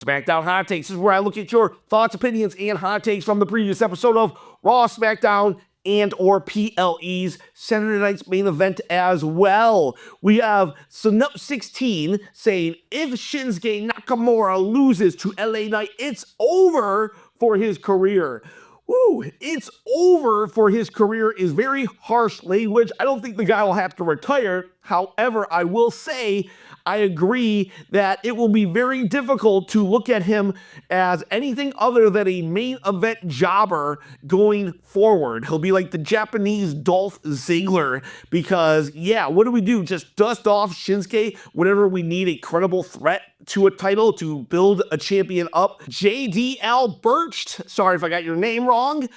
SmackDown Hot Takes is where I look at your thoughts, opinions, and hot takes from the previous episode of Raw, SmackDown, and or PLE's Saturday night's main event as well. We have Snup16 saying, if Shinsuke Nakamura loses to LA Knight, it's over for his career. Woo, it's over for his career is very harsh language. I don't think the guy will have to retire. However, I will say I agree that it will be very difficult to look at him as anything other than a main event jobber going forward. He'll be like the Japanese Dolph Ziggler because, yeah, what do we do? Just dust off Shinsuke whenever we need a credible threat to a title to build a champion up. JDL Birched, sorry if I got your name wrong.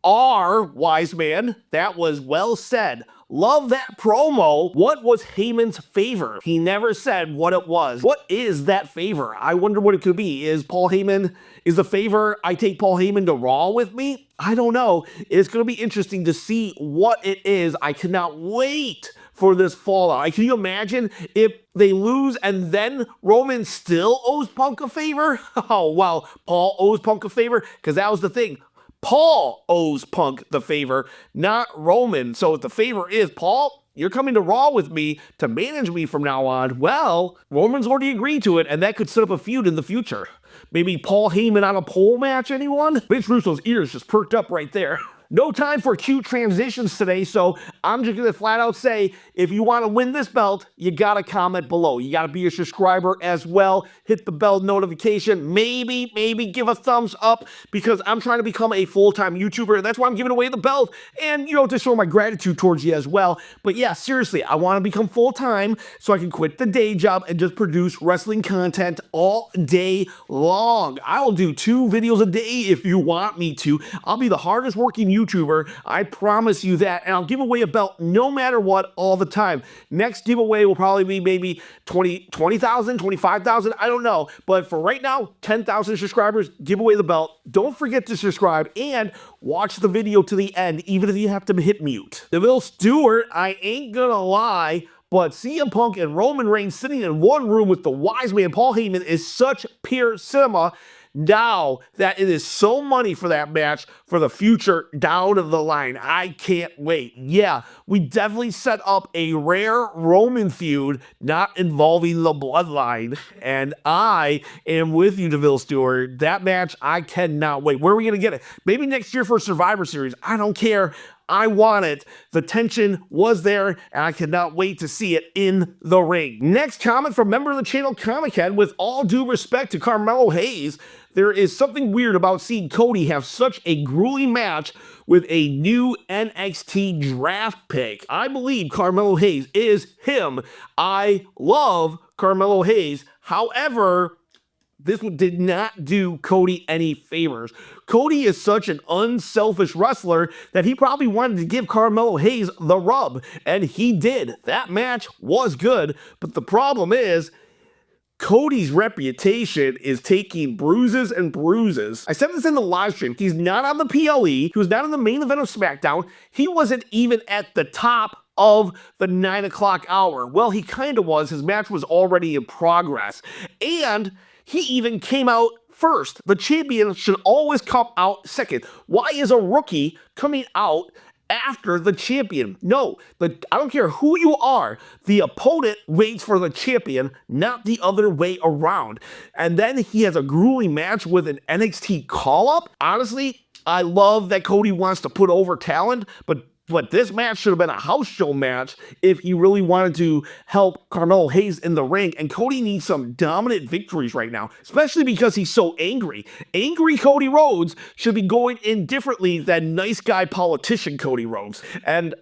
R, wise man, that was well said. Love that promo. What was Heyman's favor? He never said what it was. What is that favor? I wonder what it could be. Is the favor I take Paul Heyman to Raw with me? I don't know. It's going to be interesting to see what it is. I cannot wait for this fallout. Can you imagine if they lose and then Roman still owes Punk a favor? Oh, wow. Paul owes Punk a favor? Because that was the thing. Paul owes Punk the favor, not Roman. So if the favor is, Paul, you're coming to Raw with me to manage me from now on, well, Roman's already agreed to it, and that could set up a feud in the future. Maybe Paul Heyman on a pole match, anyone? Vince Russo's ears just perked up right there. No time for cute transitions today, so I'm just going to flat out say, if you want to win this belt, you got to comment below. You got to be a subscriber as well. Hit the bell notification. Maybe give a thumbs up because I'm trying to become a full-time YouTuber, and that's why I'm giving away the belt. And, to show my gratitude towards you as well. But yeah, seriously, I want to become full-time so I can quit the day job and just produce wrestling content all day long. I will do 2 videos a day if you want me to. I'll be the hardest working YouTuber, I promise you that, and I'll give away a belt no matter what all the time. Next giveaway will probably be maybe 20,000, 25,000, I don't know, but for right now, 10,000 subscribers, give away the belt. Don't forget to subscribe and watch the video to the end, even if you have to hit mute. Deville Stewart, I ain't gonna lie, but CM Punk and Roman Reigns sitting in one room with the wise man Paul Heyman is such pure cinema. Now that it is so money for that match for the future down the line. I can't wait. Yeah, we definitely set up a rare Roman feud not involving the bloodline. And I am with you, Deville Stewart. That match, I cannot wait. Where are we going to get it? Maybe next year for Survivor Series. I don't care. I want it. The tension was there, and I cannot wait to see it in the ring. Next comment from member of the channel, Comic Head. With all due respect to Carmelo Hayes, there is something weird about seeing Cody have such a grueling match with a new NXT draft pick. I believe Carmelo Hayes is him. I love Carmelo Hayes. However, this did not do Cody any favors. Cody is such an unselfish wrestler that he probably wanted to give Carmelo Hayes the rub, and he did. That match was good, but the problem is, Cody's reputation is taking bruises and bruises. I said this in the live stream. He's not on the PLE. He was not in the main event of SmackDown. He wasn't even at the top of the 9 o'clock hour. Well, he kind of was. His match was already in progress. And he even came out first. The champion should always come out second. Why is a rookie coming out after the champion? No, I don't care who you are. The opponent waits for the champion, not the other way around. And then he has a grueling match with an NXT call-up. Honestly, I love that Cody wants to put over talent, but this match should have been a house show match if he really wanted to help Carmelo Hayes in the ring. And Cody needs some dominant victories right now, especially because he's so angry. Angry Cody Rhodes should be going in differently than nice guy politician Cody Rhodes. And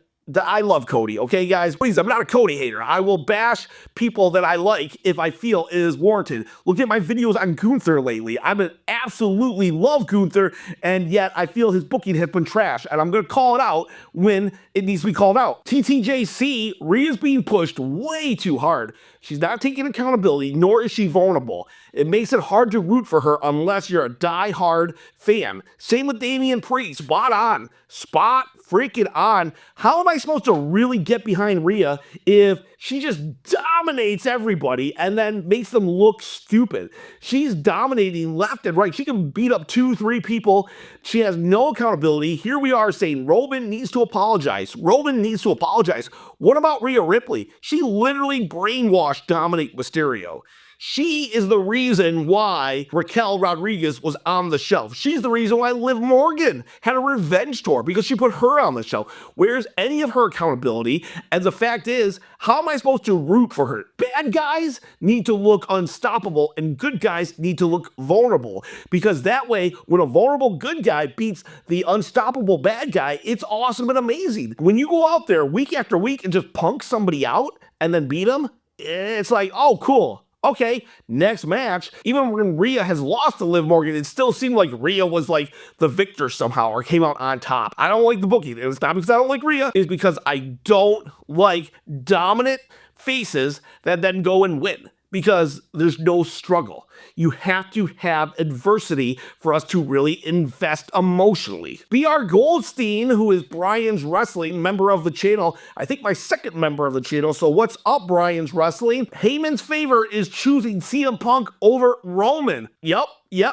I love Cody, okay, guys? Please, I'm not a Cody hater. I will bash people that I like if I feel it is warranted. Look at my videos on Gunther lately. I absolutely love Gunther, and yet I feel his booking has been trash, and I'm going to call it out when it needs to be called out. TTJC, Rhea's being pushed way too hard. She's not taking accountability, nor is she vulnerable. It makes it hard to root for her unless you're a die-hard fan. Same with Damian Priest. Spot on. Spot freaking on. How am I supposed to really get behind Rhea if she just dominates everybody and then makes them look stupid? She's dominating left and right. She can beat up 2-3 people. She has no accountability. Here we are saying Roman needs to apologize. Roman needs to apologize. What about Rhea Ripley? She literally brainwashed Dominic Mysterio. She is the reason why Raquel Rodriguez was on the shelf. She's the reason why Liv Morgan had a revenge tour, because she put her on the shelf. Where's any of her accountability? And the fact is, how am I supposed to root for her? Bad guys need to look unstoppable and good guys need to look vulnerable, because that way, when a vulnerable good guy beats the unstoppable bad guy, it's awesome and amazing. When you go out there week after week and just punk somebody out and then beat them, it's like, oh, cool. Okay, next match. Even when Rhea has lost to Liv Morgan, it still seemed like Rhea was like the victor somehow, or came out on top. I don't like the booking. It's not because I don't like Rhea. It's because I don't like dominant faces that then go and win, because there's no struggle. You have to have adversity for us to really invest emotionally. B.R. Goldstein, who is Brian's Wrestling, member of the channel, I think my second member of the channel, so what's up, Brian's Wrestling? Heyman's favor is choosing CM Punk over Roman. Yep,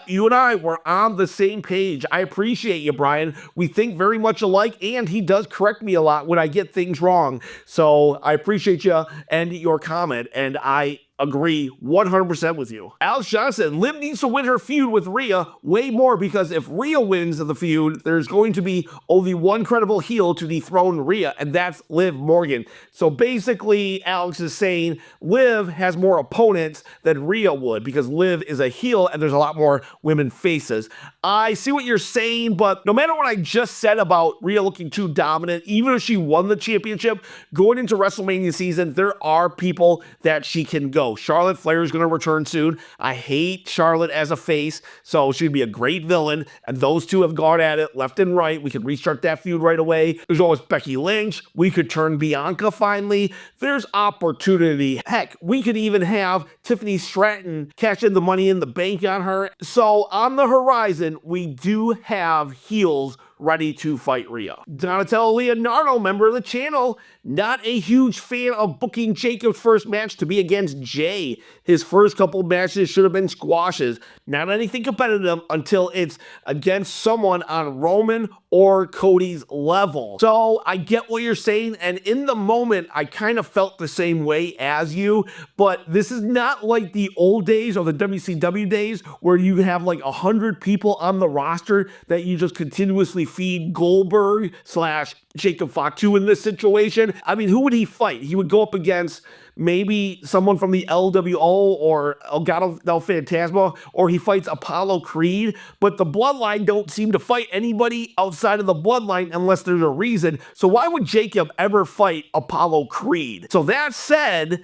you and I were on the same page. I appreciate you, Brian. We think very much alike, and he does correct me a lot when I get things wrong. So I appreciate you and your comment, and I agree 100% with you. Alex Johnson, Liv needs to win her feud with Rhea way more, because if Rhea wins the feud, there's going to be only one credible heel to dethrone Rhea, and that's Liv Morgan. So basically, Alex is saying Liv has more opponents than Rhea would, because Liv is a heel and there's a lot more women faces. I see what you're saying, but no matter what I just said about Rhea looking too dominant, even if she won the championship, going into WrestleMania season, there are people that she can go. Charlotte Flair is going to return soon. I hate Charlotte as a face, so she'd be a great villain, and those two have gone at it left and right. We could restart that feud right away. There's always Becky Lynch. We could turn Bianca finally. There's opportunity. Heck, we could even have Tiffany Stratton cash in the Money in the Bank on her. So on the horizon, we do have heels ready to fight Rhea. Donatello Leonardo, member of the channel, not a huge fan of booking Jacob's first match to be against Jey. His first couple matches should have been squashes. Not anything competitive until it's against someone on Roman or Cody's level. So I get what you're saying, and in the moment, I kind of felt the same way as you, but this is not like the old days or the WCW days where you have like 100 people on the roster that you just continuously feed Goldberg / Jacob Fatu in this situation. I mean, who would he fight? He would go up against maybe someone from the LWO or Legado del Fantasma, or he fights Apollo Creed, but the Bloodline don't seem to fight anybody outside of the Bloodline unless there's a reason. So why would Jacob ever fight Apollo Creed? So that said,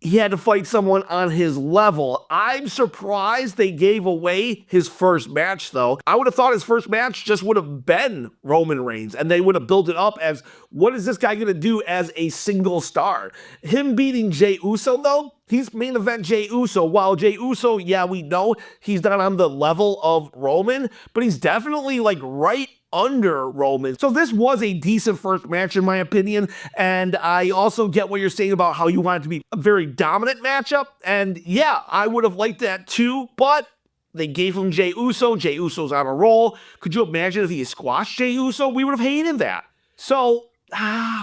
he had to fight someone on his level. I'm surprised they gave away his first match, though. I would have thought his first match just would have been Roman Reigns, and they would have built it up as, what is this guy going to do as a single star? Him beating Jey Uso, though, he's main event Jey Uso. While Jey Uso, yeah, we know he's not on the level of Roman, but he's definitely like right under Roman. So this was a decent first match in my opinion, and I also get what you're saying about how you want it to be a very dominant matchup, and yeah, I would have liked that too, but they gave him Jey Uso. Jey Uso's on a roll. Could you imagine if he squashed Jey Uso? We would have hated that. So,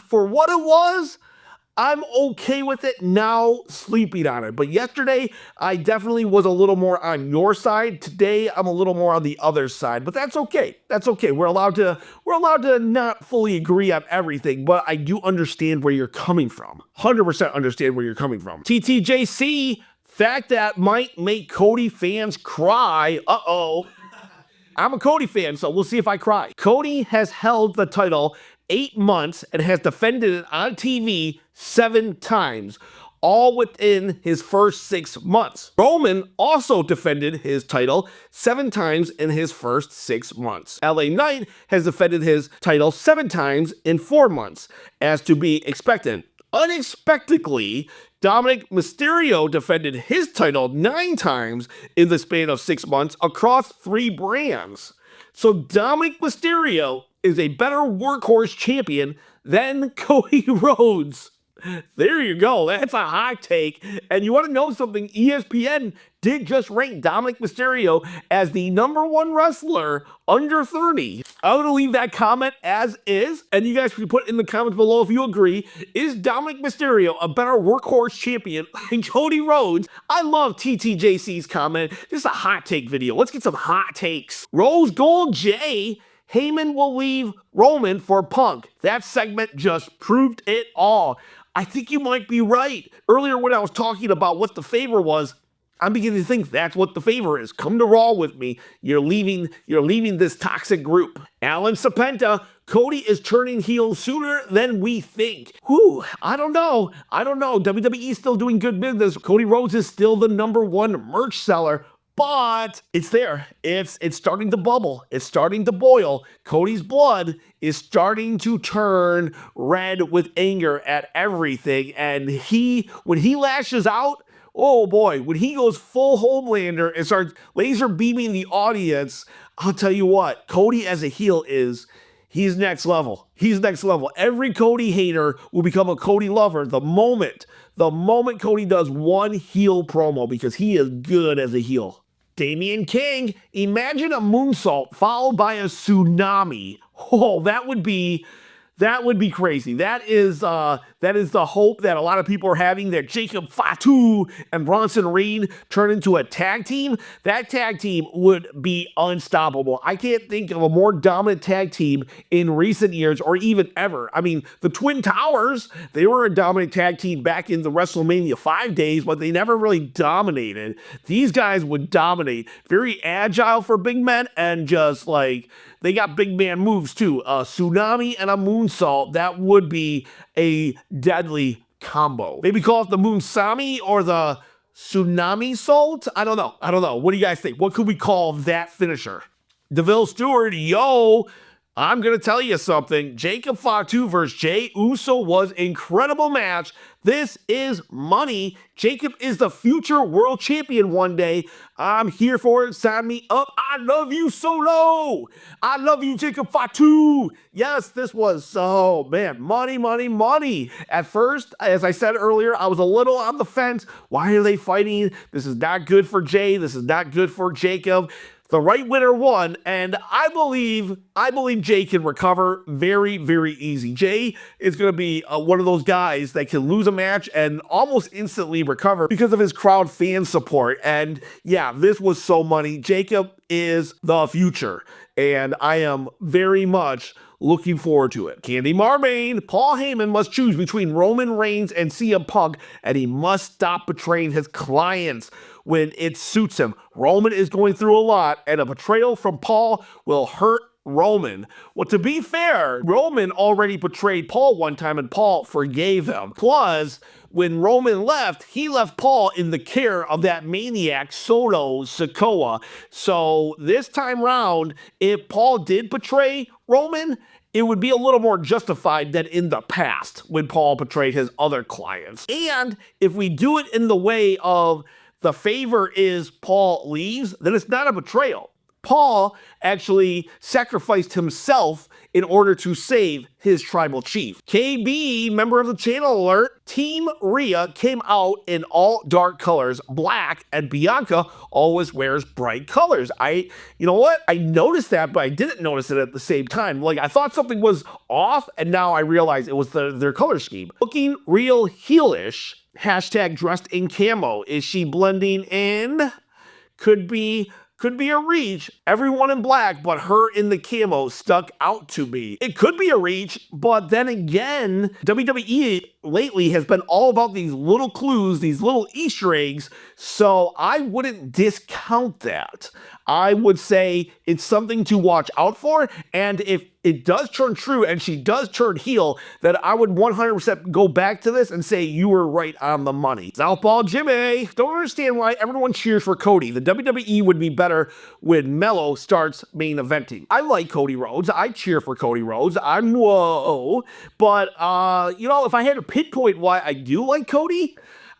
for what it was, I'm okay with it now, sleeping on it. But yesterday, I definitely was a little more on your side. Today, I'm a little more on the other side. But that's okay. That's okay. We're allowed to not fully agree on everything, but I do understand where you're coming from. 100% understand where you're coming from. TTJC, fact that might make Cody fans cry. Uh-oh. I'm a Cody fan, so we'll see if I cry. Cody has held the title 8 months and has defended it on TV 7 times, all within his first 6 months. Roman also defended his title 7 times in his first 6 months. LA Knight has defended his title 7 times in 4 months, as to be expected. Unexpectedly, Dominic Mysterio defended his title 9 times in the span of 6 months across 3 brands. So Dominic Mysterio is a better workhorse champion than Cody Rhodes. There you go. That's a hot take. And you want to know something? ESPN did just rank Dominic Mysterio as the #1 wrestler under 30. I'm going to leave that comment as is. And you guys can put in the comments below if you agree. Is Dominic Mysterio a better workhorse champion than Cody Rhodes? I love TTJC's comment. This is a hot take video. Let's get some hot takes. Rose Gold J. Heyman will leave Roman for Punk. That segment just proved it all. I think you might be right. Earlier when I was talking about what the favor was, I'm beginning to think that's what the favor is. Come to Raw with me. You're leaving this toxic group. Alan Serpenta, Cody is turning heel sooner than we think. Whew, I don't know. WWE is still doing good business. Cody Rhodes is still the #1 merch seller. But it's there. It's starting to bubble. It's starting to boil. Cody's blood is starting to turn red with anger at everything. And when he lashes out, oh boy, when he goes full Homelander and starts laser beaming the audience, I'll tell you what, Cody as a heel he's next level. He's next level. Every Cody hater will become a Cody lover the moment Cody does one heel promo, because he is good as a heel. Damian King, imagine a moonsault followed by a tsunami. Oh, that would be crazy. That is the hope that a lot of people are having, that Jacob Fatu and Bronson Reed turn into a tag team. That tag team would be unstoppable. I can't think of a more dominant tag team in recent years, or even ever. I mean, the Twin Towers, they were a dominant tag team back in the WrestleMania 5 days, but they never really dominated. These guys would dominate. Very agile for big men, and just like, they got big man moves too. A tsunami and a moonsault, that would be a deadly combo. Maybe call it the Moonsami or the Tsunami Salt? I don't know. What do you guys think? What could we call that finisher? DeVille Stewart, yo, I'm going to tell you something. Jacob Fatu versus Jey Uso was an incredible match. This is money. Jacob is the future world champion one day. I'm here for it. Sign me up. I love you, Solo. I love you, Jacob Fatu. Yes, this was, oh man, money. At first, as I said earlier, I was a little on the fence. Why are they fighting? This is not good for Jey. This is not good for Jacob. The right winner won, and I believe Jey can recover very, very easy. Jey is going to be one of those guys that can lose a match and almost instantly recover because of his crowd fan support. And yeah, this was so money. Jacob is the future, and I am very much looking forward to it. Candy Marmain, Paul Heyman must choose between Roman Reigns and CM Punk, and he must stop betraying his clients when it suits him. Roman is going through a lot, and a betrayal from Paul will hurt Roman. Well, to be fair, Roman already betrayed Paul one time, and Paul forgave him. Plus, when Roman left, he left Paul in the care of that maniac Solo Sikoa. So this time round, if Paul did betray Roman, it would be a little more justified than in the past when Paul betrayed his other clients. And if we do it in the way of the favor is Paul leaves, then it's not a betrayal. Paul actually sacrificed himself in order to save his tribal chief. KB, member of the channel alert, Team Rhea came out in all dark colors, black, and Bianca always wears bright colors. You know what? I noticed that, but I didn't notice it at the same time. Like, I thought something was off, and now I realized it was their color scheme. Looking real heelish, hashtag dressed in camo. Is she blending in? Could be a reach. Everyone in black, but her in the camo stuck out to me. It could be a reach, but then again, WWE lately has been all about these little clues, these little Easter eggs, so I wouldn't discount that. I would say it's something to watch out for, and if it does turn true and she does turn heel, then I would 100% go back to this and say you were right on the money. Southpaw Jimmy, don't understand why everyone cheers for Cody. The WWE would be better when Mello starts main eventing. I like Cody Rhodes. I cheer for Cody Rhodes. Whoa. But, you know, if I had to pinpoint why I do like Cody,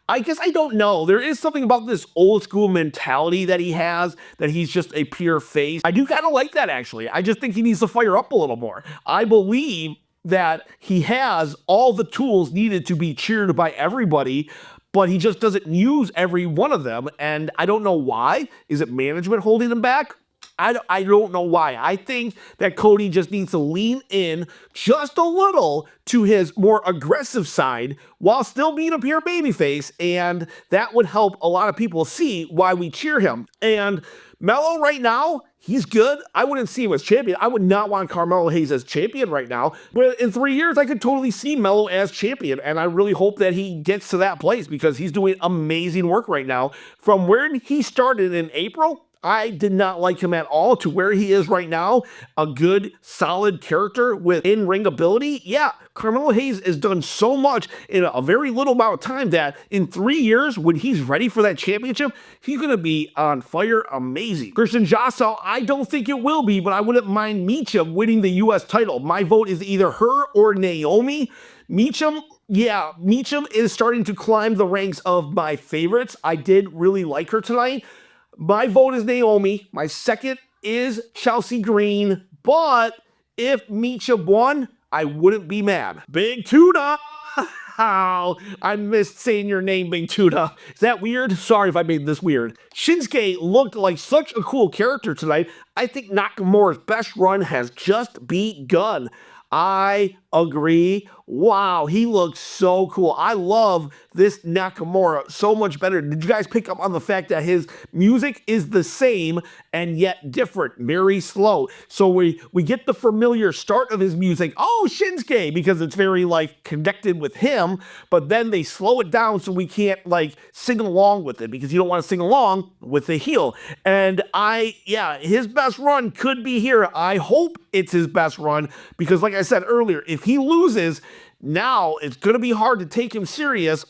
I guess I don't know. There is something about this old school mentality that he has, that he's just a pure face. I do kind of like that, actually. I just think he needs to fire up a little more. I believe that he has all the tools needed to be cheered by everybody, but he just doesn't use every one of them, and I don't know why. Is it management holding him back? I don't know why. I think that Cody just needs to lean in just a little to his more aggressive side while still being a pure babyface, and that would help a lot of people see why we cheer him. And Melo right now, he's good. I wouldn't see him as champion. I would not want Carmelo Hayes as champion right now. But in 3 years, I could totally see Melo as champion. And I really hope that he gets to that place because he's doing amazing work right now. From where he started in April, I did not like him at all, to where he is right now, a good, solid character with in-ring ability. Yeah, Carmelo Hayes has done so much in a very little amount of time that in 3 years, when he's ready for that championship, he's going to be on fire, amazing. Christian Jasso, I don't think it will be, but I wouldn't mind Meacham winning the U.S. title. My vote is either her or Naomi. Meacham, yeah, Meacham is starting to climb the ranks of my favorites. I did really like her tonight. My vote is Naomi. My second is Chelsea Green. But if Meacham won, I wouldn't be mad. Big Tuna. How I missed saying your name, Big Tuna. Is that weird? Sorry if I made this weird. Shinsuke looked like such a cool character tonight. I think Nakamura's best run has just begun. I agree. Wow, he looks so cool. I love this Nakamura so much better. Did you guys pick up on the fact that his music is the same and yet different, very slow? So we get the familiar start of his music, oh, Shinsuke, because it's very like connected with him, but then they slow it down so we can't like sing along with it because you don't want to sing along with the heel. And his best run could be here. I hope it's his best run because like I said earlier, if he loses, now it's going to be hard to take him serious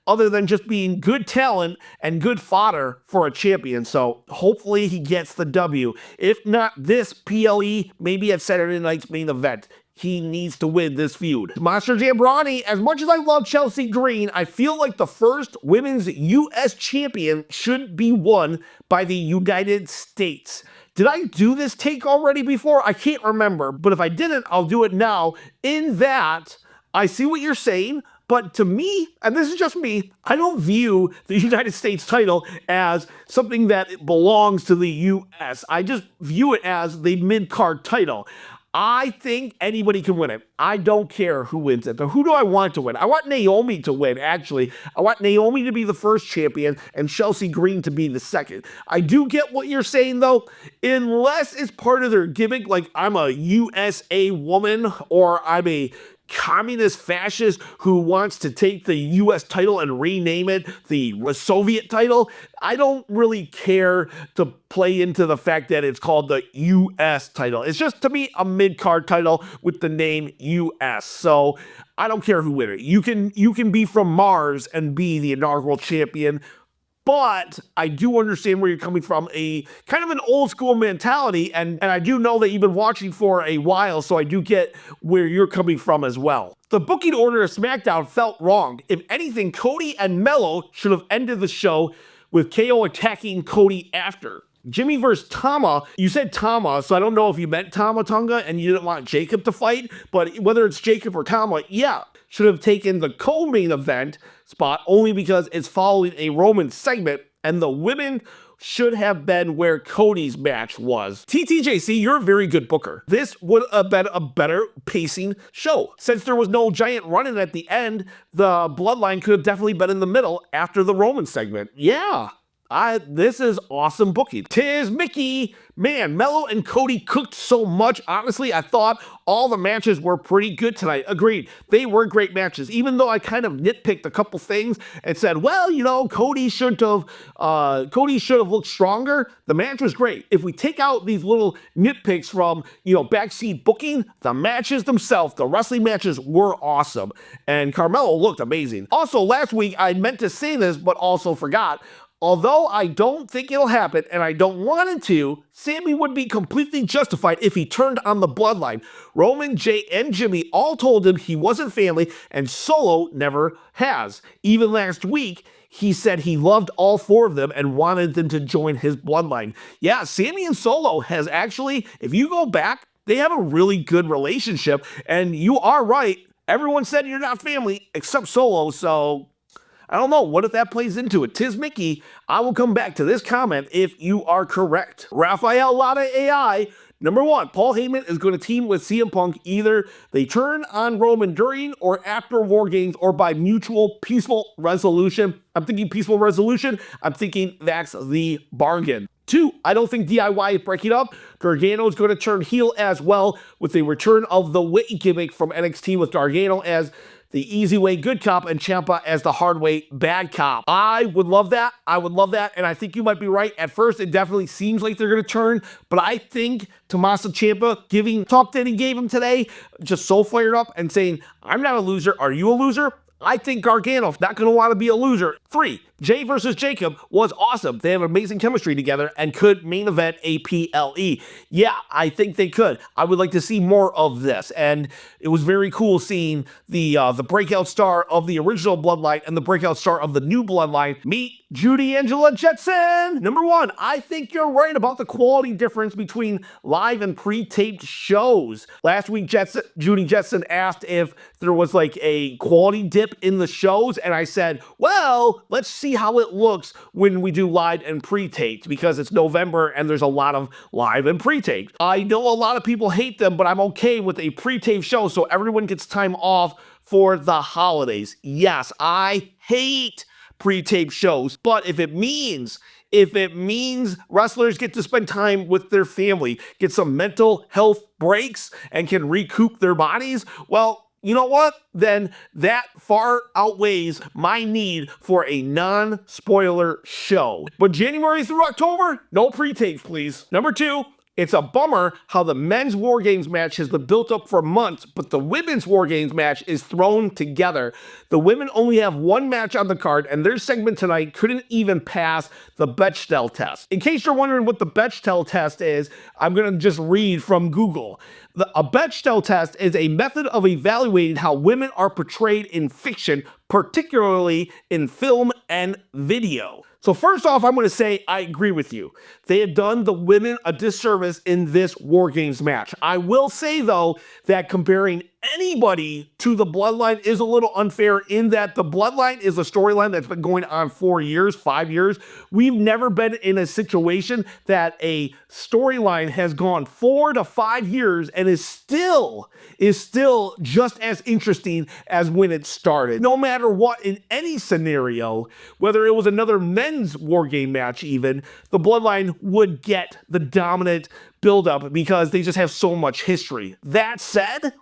other than just being good talent and good fodder for a champion. So hopefully he gets the W. If not this PLE, maybe at Saturday night's main event. He needs to win this feud. Monster Jambrani, as much as I love Chelsea Green, I feel like the first women's U.S. champion should be won by the United States. Did I do this take already before? I can't remember, but if I didn't, I'll do it now. In that, I see what you're saying, but to me, and this is just me, I don't view the United States title as something that belongs to the U.S. I just view it as the mid-card title. I think anybody can win it. I don't care who wins it. But who do I want to win? I want Naomi to win, actually. I want Naomi to be the first champion and Chelsea Green to be the second. I do get what you're saying, though. Unless it's part of their gimmick, like I'm a USA woman or I'm a communist fascist who wants to take the U.S. title and rename it the Soviet title. I don't really care to play into the fact that it's called the U.S. title. It's just, to me, a mid-card title with the name U.S. So I don't care who wins it. You can be from Mars and be the inaugural champion. But I do understand where you're coming from, a kind of an old school mentality, and I do know that you've been watching for a while, so I do get where you're coming from as well. The booking order of SmackDown felt wrong. If anything, Cody and Melo should have ended the show with KO attacking Cody after. Jimmy versus Tama, you said Tama, so I don't know if you meant Tama Tonga and you didn't want Jacob to fight, but whether it's Jacob or Tama, yeah, should have taken the co-main event spot only because it's following a Roman segment, and the women should have been where Cody's match was. TTJC, you're a very good booker. This would have been a better pacing show. Since there was no giant run-in at the end, the Bloodline could have definitely been in the middle after the Roman segment. Yeah. This is awesome booking. Tis Mickey. Man, Melo and Cody cooked so much. Honestly, I thought all the matches were pretty good tonight. Agreed. They were great matches. Even though I kind of nitpicked a couple things and said, well, you know, Cody should have looked stronger. The match was great. If we take out these little nitpicks from, backseat booking, the matches themselves, the wrestling matches were awesome. And Carmelo looked amazing. Also, last week, I meant to say this, but also forgot. Although I don't think it'll happen, and I don't want it to, Sammy would be completely justified if he turned on the Bloodline. Roman, Jey, and Jimmy all told him he wasn't family, and Solo never has. Even last week, he said he loved all 4 of them and wanted them to join his bloodline. Yeah, Sami and Solo has actually, if you go back, they have a really good relationship, and you are right. Everyone said you're not family except Solo, so I don't know. What if that plays into it? Tis Mickey. I will come back to this comment if you are correct. Raphael Lotta AI. Number 1, Paul Heyman is going to team with CM Punk. Either they turn on Roman during or after War Games or by mutual peaceful resolution. I'm thinking peaceful resolution. I'm thinking that's the bargain. 2, I don't think DIY is breaking up. Gargano is going to turn heel as well with the return of the Witty gimmick from NXT with Gargano as the easy way good cop and Ciampa as the hard way bad cop. I would love that. I would love that. And I think you might be right. At first, it definitely seems like they're going to turn. But I think Tommaso Ciampa giving talk that he gave him today, just so fired up and saying, I'm not a loser. Are you a loser? I think Gargano's not going to want to be a loser. 3, Jey versus Jacob was awesome. They have amazing chemistry together and could main event a PLE. Yeah, I think they could. I would like to see more of this. And it was very cool seeing the breakout star of the original Bloodline and the breakout star of the new Bloodline meet Judy Angela Jetson. Number 1, I think you're right about the quality difference between live and pre-taped shows. Last week, Judy Jetson asked if there was like a quality dip in the shows, and I said, well, let's see how it looks when we do live and pre-taped, because it's November and there's a lot of live and pre-taped. I know a lot of people hate them, but I'm okay with a pre-taped show so everyone gets time off for the holidays. Yes, I hate pre-taped shows, but if it means wrestlers get to spend time with their family, get some mental health breaks, and can recoup their bodies, well, you know what? Then that far outweighs my need for a non-spoiler show. But January through October, no pre-tapes, please. Number 2, it's a bummer how the men's War Games match has been built up for months, but the women's War Games match is thrown together. The women only have 1 match on the card, and their segment tonight couldn't even pass the Bechdel test. In case you're wondering what the Bechdel test is, I'm going to just read from Google. A Bechdel test is a method of evaluating how women are portrayed in fiction, particularly in film and video. So first off, I'm going to say I agree with you. They had done the women a disservice in this War Games match. I will say, though, that comparing anybody to the Bloodline is a little unfair in that the Bloodline is a storyline that's been going on 4 years, 5 years. We've never been in a situation that a storyline has gone 4 to 5 years and is still just as interesting as when it started. No matter what, in any scenario, whether it was another men's War Game match even, the Bloodline would get the dominant build-up because they just have so much history. That said,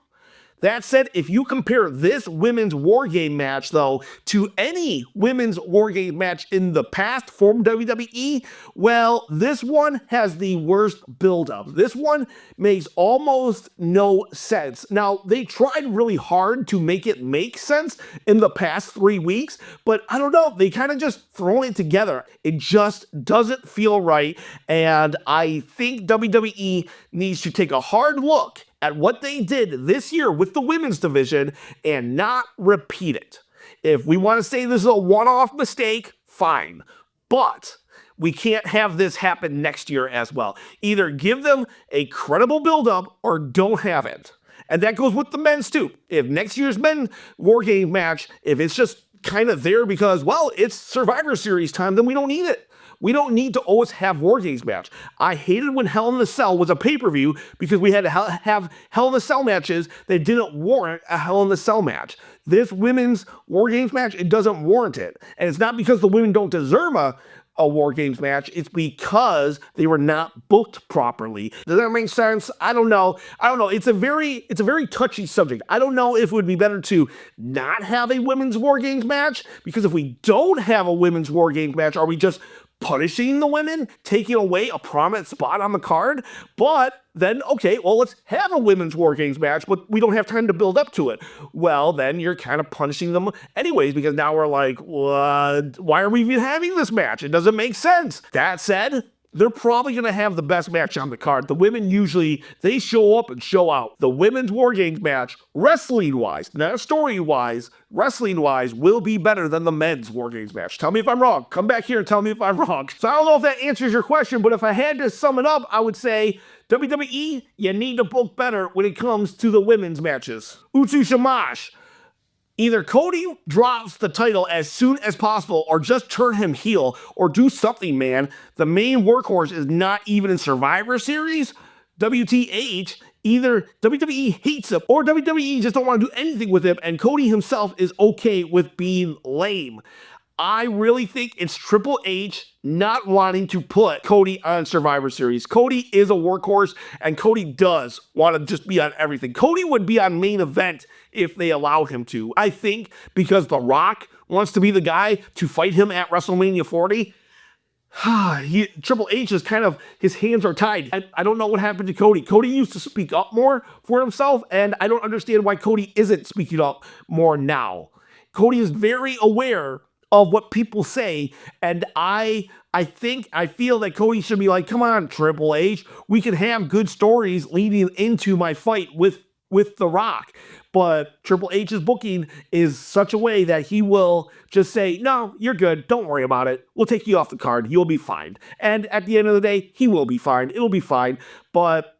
if you compare this women's War Game match, though, to any women's War Game match in the past from WWE, well, this one has the worst build-up. This one makes almost no sense. Now, they tried really hard to make it make sense in the past 3 weeks, but I don't know, they kind of just thrown it together. It just doesn't feel right, and I think WWE needs to take a hard look at what they did this year with the women's division and not repeat it. If we want to say this is a one-off mistake, fine. But we can't have this happen next year as well. Either give them a credible build-up or don't have it. And that goes with the men's too. If next year's men's War Game match, if it's just kind of there because, well, it's Survivor Series time, then we don't need it. We don't need to always have War Games match. I hated when Hell in a Cell was a pay-per-view because we had to have Hell in a Cell matches that didn't warrant a Hell in a Cell match. This women's War Games match, it doesn't warrant it. And it's not because the women don't deserve a War Games match, it's because they were not booked properly. Does that make sense? I don't know. It's a very touchy subject. I don't know if it would be better to not have a women's War Games match, because if we don't have a women's War Games match, are we just punishing the women, taking away a prominent spot on the card? But then, okay, well, let's have a women's War Games match, but we don't have time to build up to it. Well, then you're kind of punishing them anyways, because now we're like, why are we even having this match? It doesn't make sense. That said, they're probably going to have the best match on the card. The women usually, they show up and show out. The women's War Games match, wrestling-wise, not story-wise, wrestling-wise, will be better than the men's War Games match. Tell me if I'm wrong. Come back here and tell me if I'm wrong. So I don't know if that answers your question, but if I had to sum it up, I would say WWE, you need to book better when it comes to the women's matches. Utsu Shamash. Either Cody drops the title as soon as possible or just turn him heel or do something, man. The main workhorse is not even in Survivor Series. WTH, either WWE hates him or WWE just don't want to do anything with him, and Cody himself is okay with being lame. I really think it's Triple H not wanting to put Cody on Survivor Series. Cody is a workhorse, and Cody does want to just be on everything. Cody would be on main event if they allowed him to. I think because The Rock wants to be the guy to fight him at WrestleMania 40. Triple H is kind of, his hands are tied. I don't know what happened to Cody. Cody used to speak up more for himself, and I don't understand why Cody isn't speaking up more now. Cody is very aware of what people say, and I feel that Cody should be like, come on, Triple H, we can have good stories leading into my fight with The Rock. But Triple H's booking is such a way that he will just say, no, you're good, don't worry about it, we'll take you off the card, you'll be fine. And at the end of the day, he will be fine, it'll be fine. But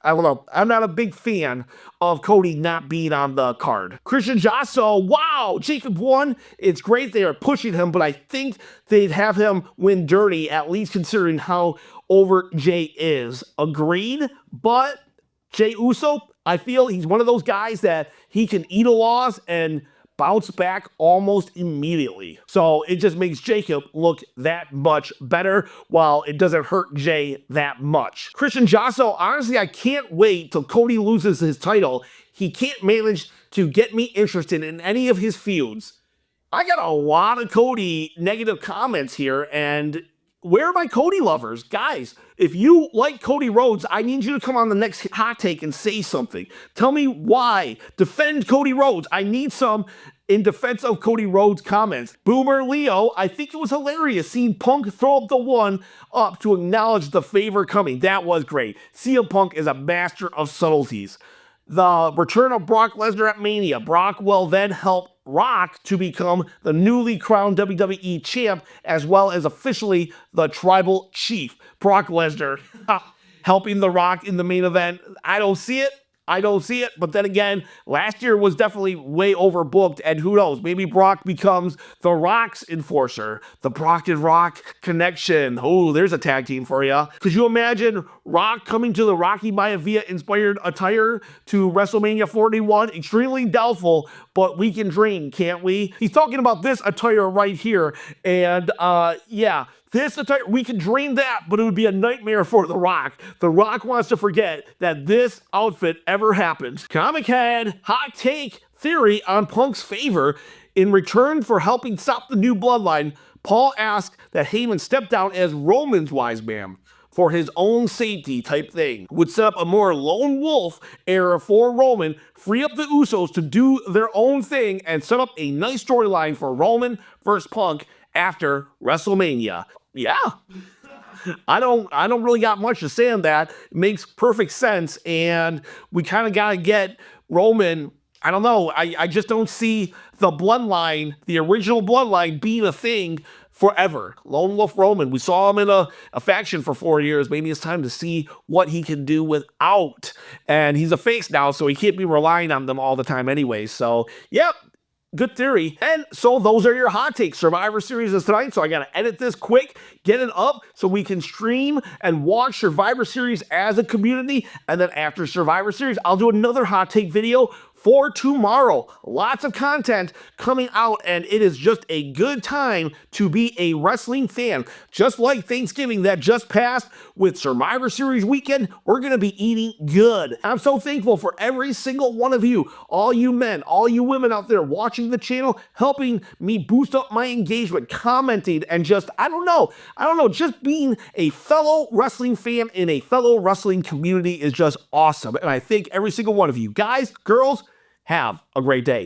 I don't know. I'm not a big fan of Cody not being on the card. Christian Jasso, wow, Jacob won. It's great they are pushing him, but I think they'd have him win dirty, at least considering how over Jey is. Agreed, but Jey Uso, I feel he's one of those guys that he can eat a loss and bounce back almost immediately. So it just makes Jacob look that much better while it doesn't hurt Jey that much. Christian Jasso, honestly, I can't wait till Cody loses his title. He can't manage to get me interested in any of his feuds. I got a lot of Cody negative comments here, and where are my Cody lovers? Guys, if you like Cody Rhodes, I need you to come on the next hot take and say something. Tell me why. Defend Cody Rhodes. I need some in defense of Cody Rhodes comments. Boomer Leo, I think it was hilarious seeing Punk throw up the one up to acknowledge the favor coming. That was great. CM Punk is a master of subtleties. The return of Brock Lesnar at Mania. Brock will then help Rock to become the newly crowned WWE champ, as well as officially the tribal chief. Brock Lesnar helping The Rock in the main event. I don't see it. But then again, last year was definitely way overbooked, and who knows, maybe Brock becomes The Rock's enforcer. The Brock and Rock connection. Oh, there's a tag team for you. Could you imagine Rock coming to the Rocky Maivia inspired attire to WrestleMania 41? Extremely doubtful, but we can dream, can't we? He's talking about this attire right here, and yeah. This attire, we could dream that, but it would be a nightmare for The Rock. The Rock wants to forget that this outfit ever happened. Comic Head, hot take theory on Punk's favor. In return for helping stop the new bloodline, Paul asked that Heyman step down as Roman's wise man for his own safety type thing. Would set up a more lone wolf era for Roman, free up the Usos to do their own thing, and set up a nice storyline for Roman versus Punk after WrestleMania. Yeah. I don't really got much to say on that. It makes perfect sense, and we kind of got to get Roman. I don't know. I just don't see the bloodline, the original bloodline, being a thing forever. Lone Wolf Roman, we saw him in a faction for 4 years. Maybe it's time to see what he can do without. And he's a face now, so he can't be relying on them all the time anyway. So, yep. Good theory. And so those are your hot takes. Survivor Series is tonight, so I got to edit this quick, get it up so we can stream and watch Survivor Series as a community. And then after Survivor Series, I'll do another hot take video for tomorrow. Lots of content coming out, and it is just a good time to be a wrestling fan. Just like Thanksgiving that just passed, with Survivor Series weekend, we're going to be eating good. I'm so thankful for every single one of you, all you men, all you women out there watching the channel, helping me boost up my engagement, commenting, and just, I don't know, just being a fellow wrestling fan in a fellow wrestling community is just awesome. And I thank every single one of you. Guys, girls, have a great day.